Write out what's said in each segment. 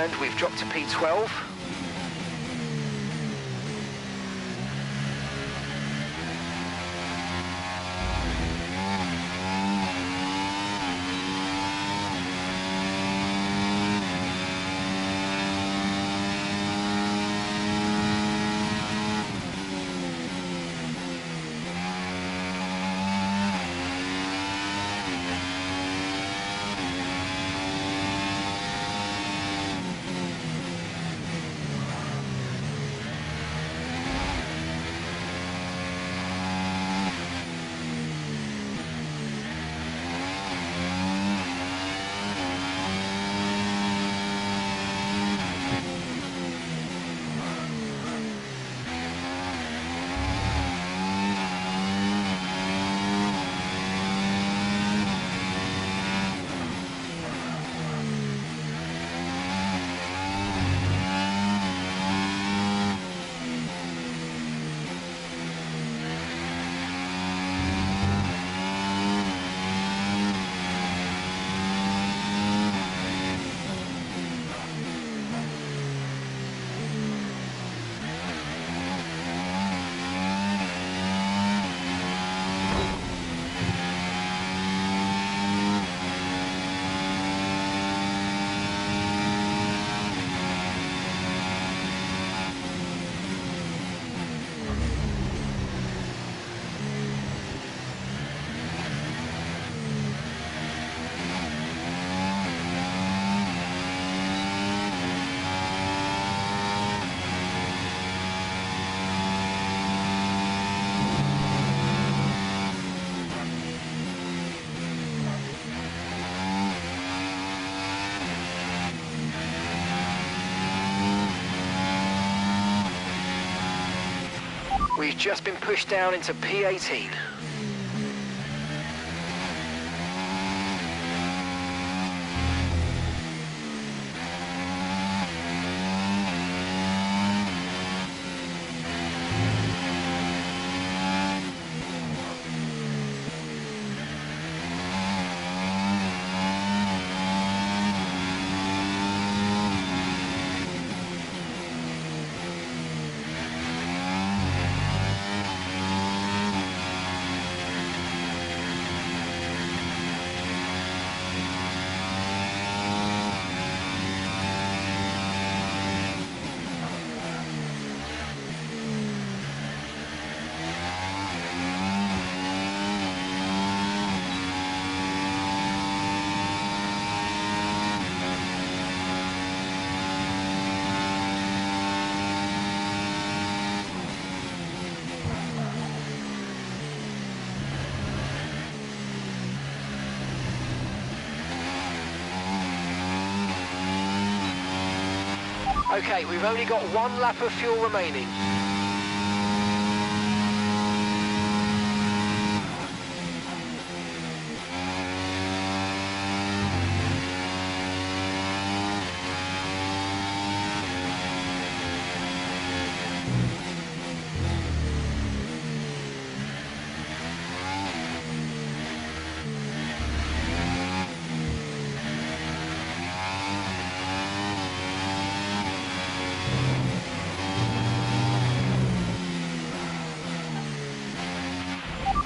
And we've dropped to P12. We've just been pushed down into P18. Okay, we've only got one lap of fuel remaining.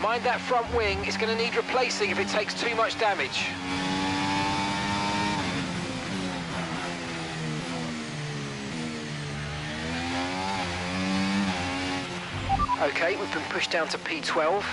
Mind that front wing, it's going to need replacing if it takes too much damage. Okay, we've been pushed down to P12.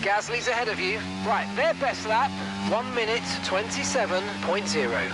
Gasly's ahead of you. Right, their best lap, 1 minute 27.0.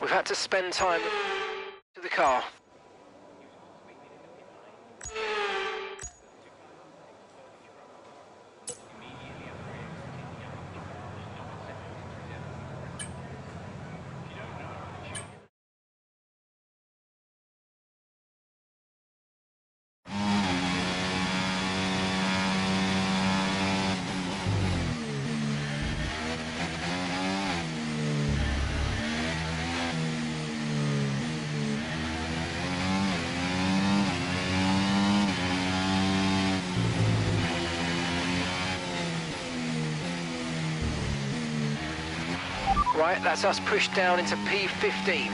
We've had to spend time to the car. Right, that's us pushed down into P15.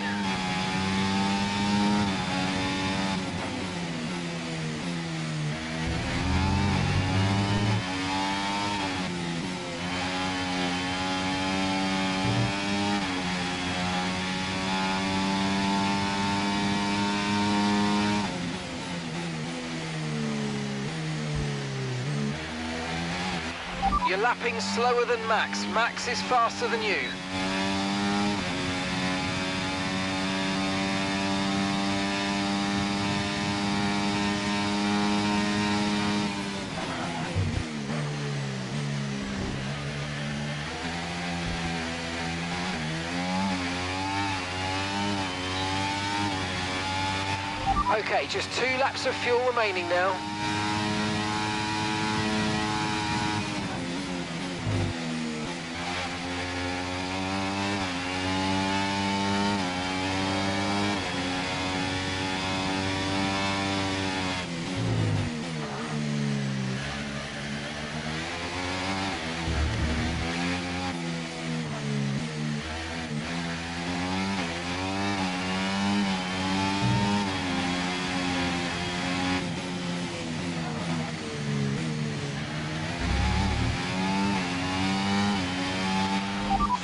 You're lapping slower than Max. Max is faster than you. Okay, just 2 laps of fuel remaining now.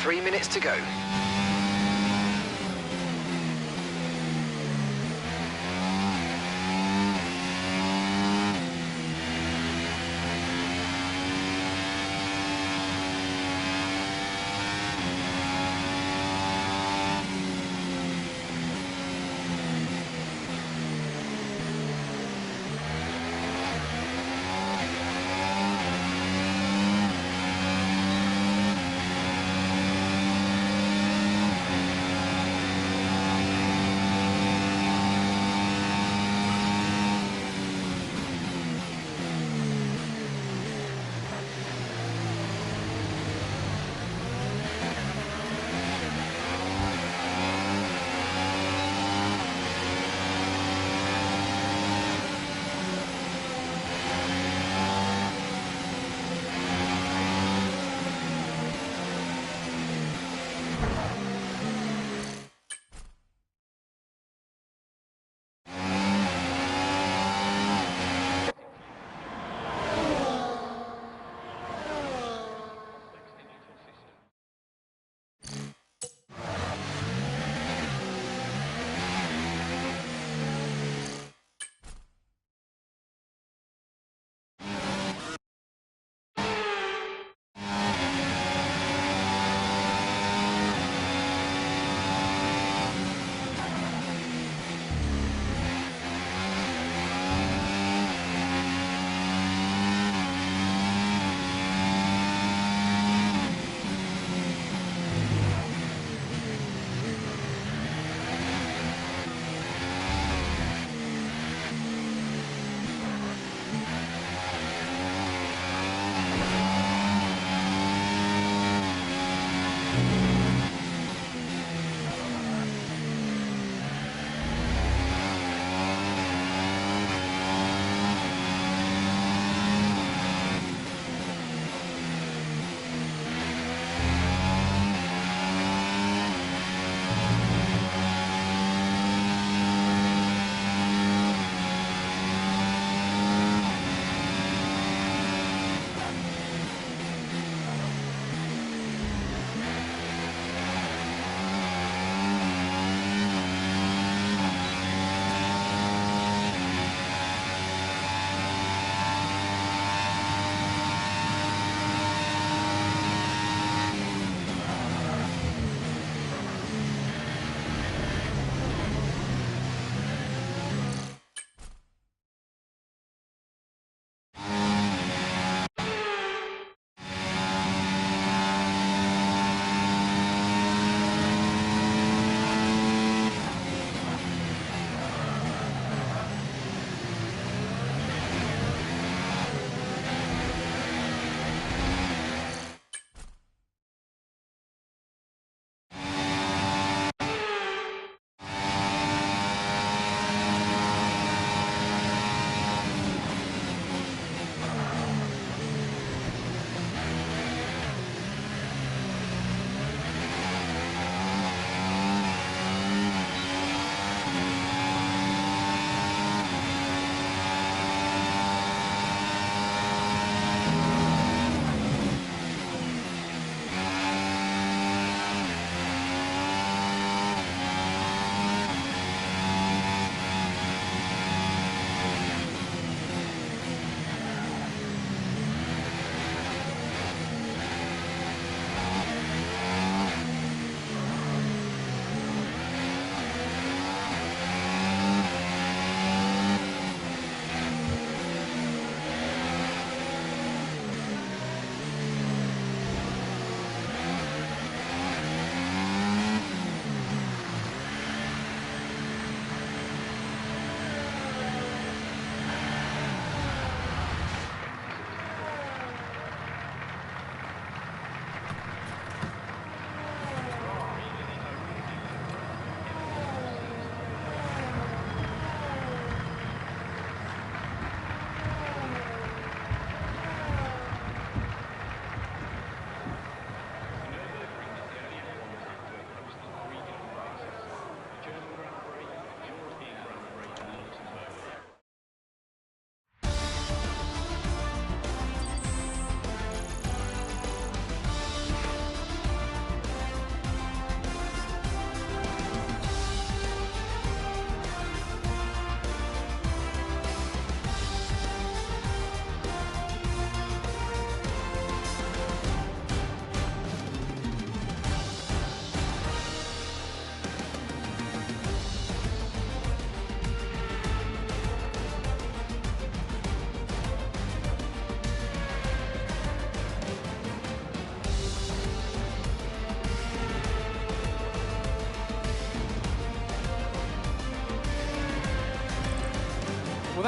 Three minutes to go.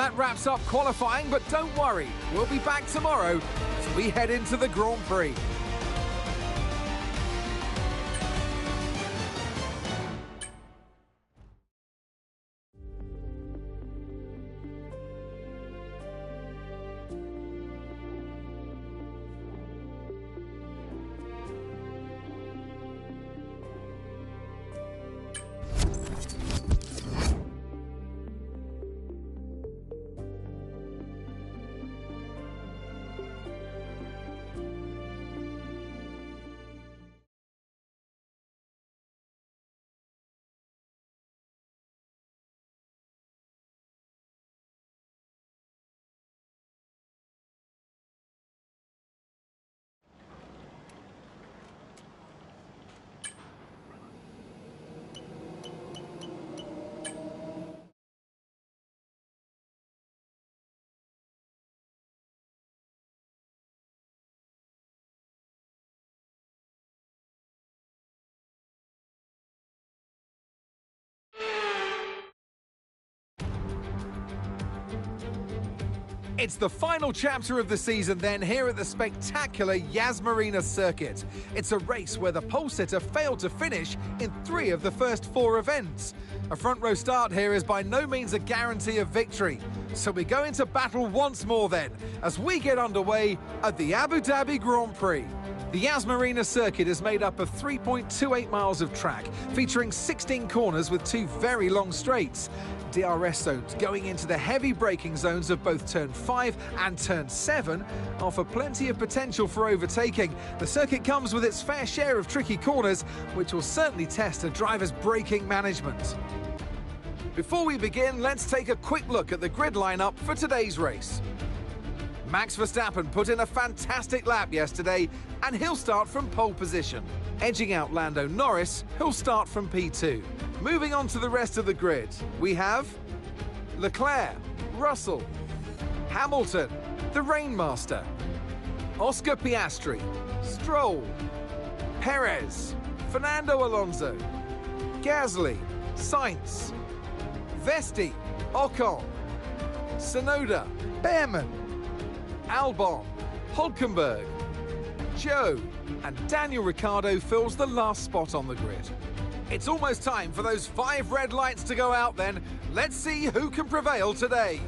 that wraps up qualifying, but don't worry, we'll be back tomorrow as we head into the Grand Prix. It's the final chapter of the season then here at the spectacular Yas Marina circuit. It's a race where the pole sitter failed to finish in 3 of the first 4 events. A front row start here is by no means a guarantee of victory. So we go into battle once more then as we get underway at the Abu Dhabi Grand Prix. The Yas Marina circuit is made up of 3.28 miles of track, featuring 16 corners with 2 very long straights. DRS zones going into the heavy braking zones of both turn 5 and turn 7 offer plenty of potential for overtaking. The circuit comes with its fair share of tricky corners, which will certainly test a driver's braking management. Before we begin, let's take a quick look at the grid lineup for today's race. Max Verstappen put in a fantastic lap yesterday, and he'll start from pole position. Edging out Lando Norris, who'll start from P2. Moving on to the rest of the grid, we have Leclerc, Russell, Hamilton, the Rainmaster, Oscar Piastri, Stroll, Perez, Fernando Alonso, Gasly, Sainz, Vesti, Ocon, Tsunoda, Behrman, Albon, Hülkenberg, Joe, and Daniel Ricciardo fills the last spot on the grid. It's almost time for those 5 red lights to go out then. Let's see who can prevail today.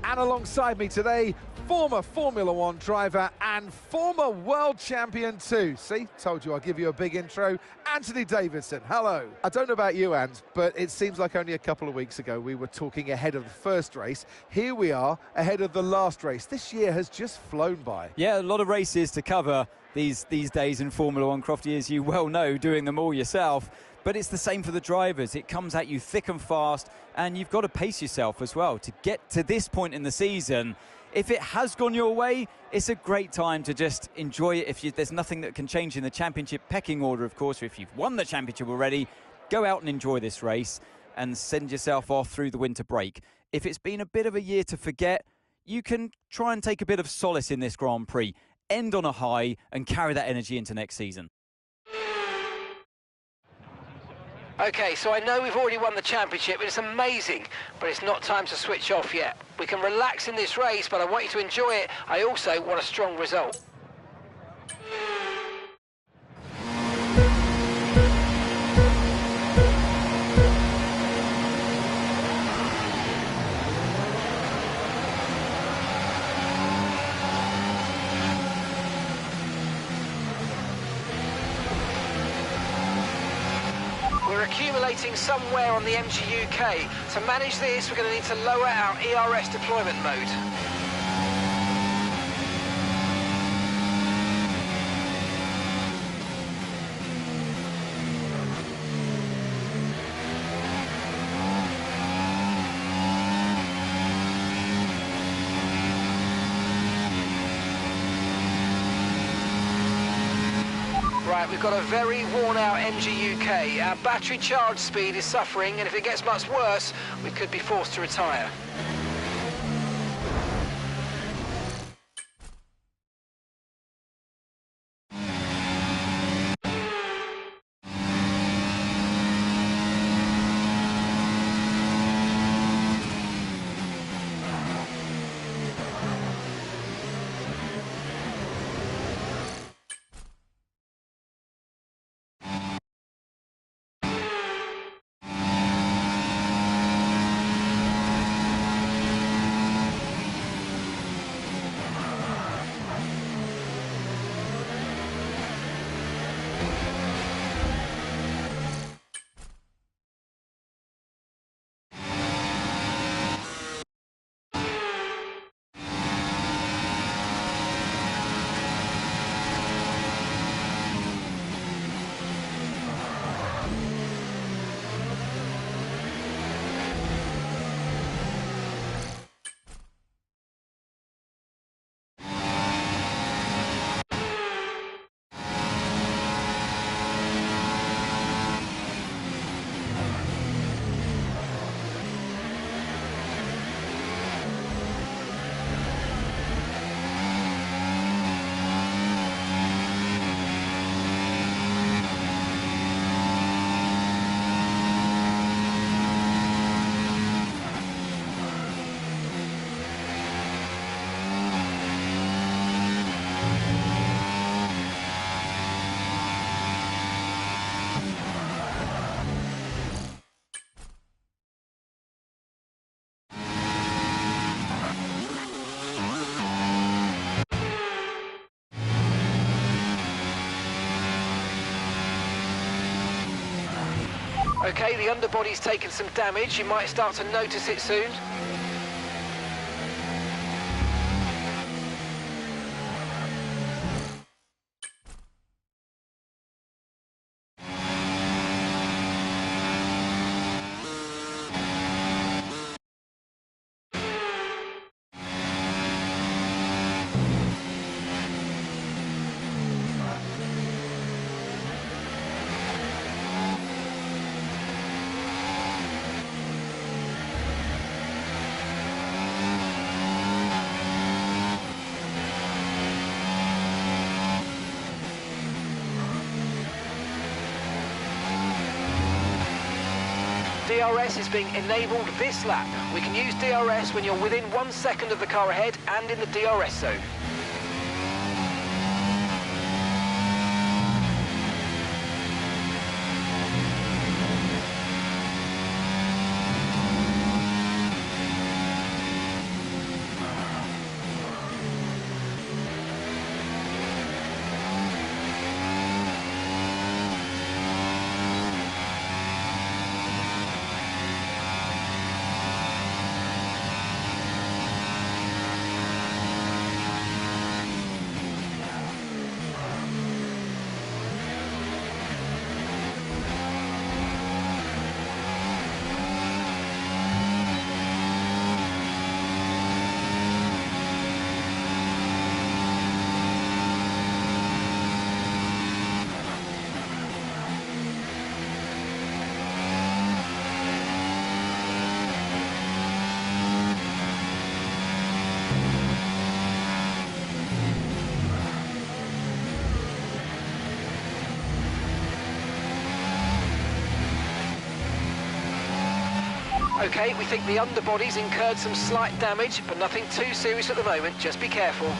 And alongside me today, former Formula One driver and former world champion too. See, told you I'll give you a big intro. Anthony Davidson, hello. I don't know about you, Ant, but it seems like only a couple of weeks ago we were talking ahead of the first race. Here we are, ahead of the last race. This year has just flown by. Yeah, a lot of races to cover these days in Formula One, Crofty, as you well know, doing them all yourself. But it's the same for the drivers. It comes at you thick and fast, and you've got to pace yourself as well to get to this point in the season. If it has gone your way, it's a great time to just enjoy it. There's nothing that can change in the championship pecking order, of course. If you've won the championship already, go out and enjoy this race and send yourself off through the winter break. If it's been a bit of a year to forget, you can try and take a bit of solace in this Grand Prix, end on a high and carry that energy into next season. Okay, so I know we've already won the championship, but it's amazing, but it's not time to switch off yet. We can relax in this race, but I want you to enjoy it. I also want a strong result. We're accumulating somewhere on the MG UK. To manage this, we're going to need to lower our ERS deployment mode. Right, we've got a very worn-out MG UK. Our battery charge speed is suffering, and if it gets much worse, we could be forced to retire. Okay, the underbody's taken some damage. You might start to notice it soon. DRS is being enabled this lap. We can use DRS when you're within 1 second of the car ahead and in the DRS zone. Okay, we think the underbody's incurred some slight damage, but nothing too serious at the moment. Just be careful.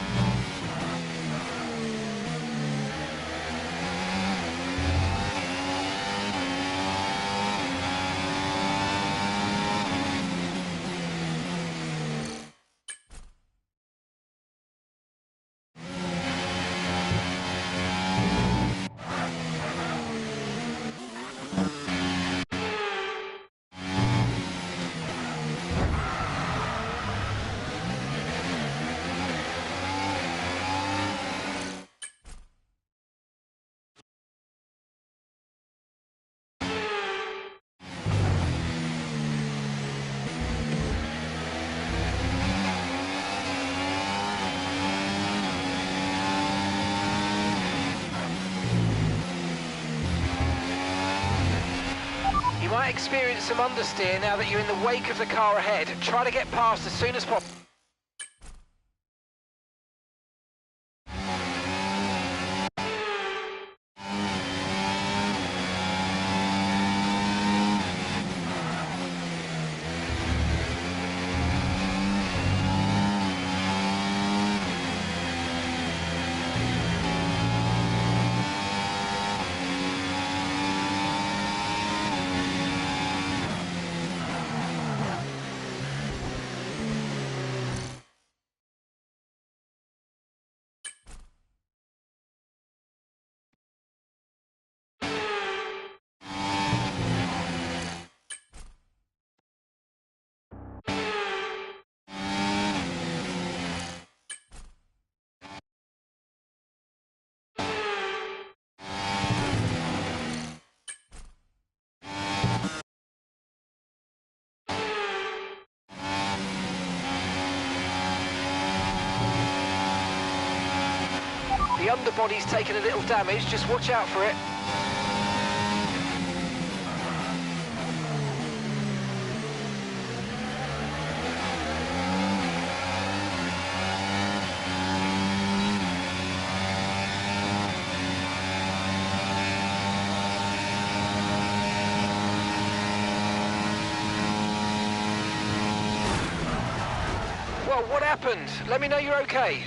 You might experience some understeer now that you're in the wake of the car ahead. Try to get past as soon as possible. The underbody's taken a little damage, just watch out for it. Well, what happened? Let me know you're okay.